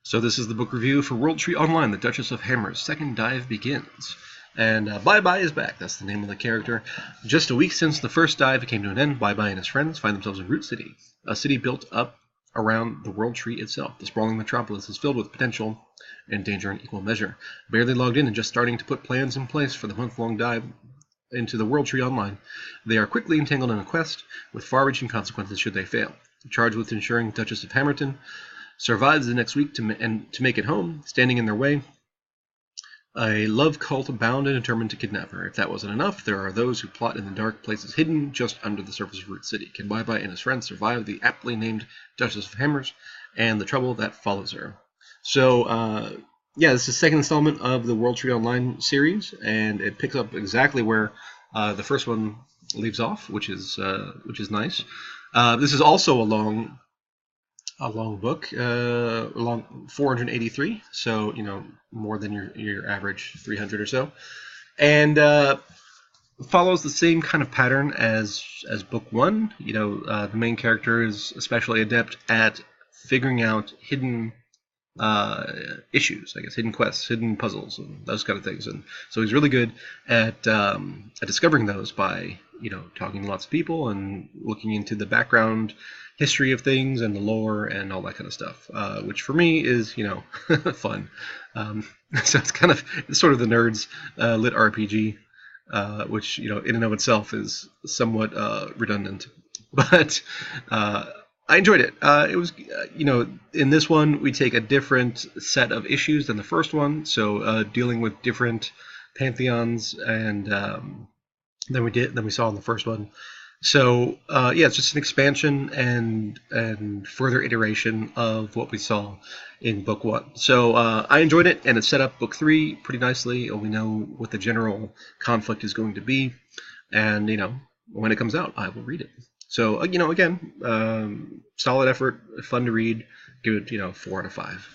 So this is the book review for World Tree Online, the Duchess of Hammer's second dive begins. And Bye Bye is back, that's the name of the character. Just a week since the first dive came to an end, Bye Bye and his friends find themselves in Root City, a city built up around the World Tree itself. The sprawling metropolis is filled with potential and danger in equal measure. Barely logged in and just starting to put plans in place for the month-long dive into the World Tree Online, they are quickly entangled in a quest with far-reaching consequences should they fail. Charged with ensuring Duchess of Hammerton survives the next week to make it home, standing in their way, a love cult bound and determined to kidnap her. If that wasn't enough, there are those who plot in the dark places hidden just under the surface of Root City. Can Bye Bye and his friends survive the aptly named Duchess of Hammers and the trouble that follows her? So, yeah, this is the second installment of the World Tree Online series, and it picks up exactly where the first one leaves off, which is nice. This is also a long book, long 483, so more than your average 300 or so, and follows the same kind of pattern as book one. The main character is especially adept at figuring out hidden issues, I guess, hidden quests, hidden puzzles, and those kind of things, and so he's really good at discovering those by talking to lots of people and looking into the background history of things and the lore and all that kind of stuff, which for me is fun. So it's sort of the nerds lit RPG, which in and of itself is somewhat redundant, but I enjoyed it. It was in this one we take a different set of issues than the first one, so dealing with different pantheons and than we saw in the first one. So yeah, it's just an expansion and further iteration of what we saw in book one. So I enjoyed it, and it set up book three pretty nicely. We know what the general conflict is going to be, and when it comes out, I will read it. So again, solid effort, fun to read. Give it 4 out of 5.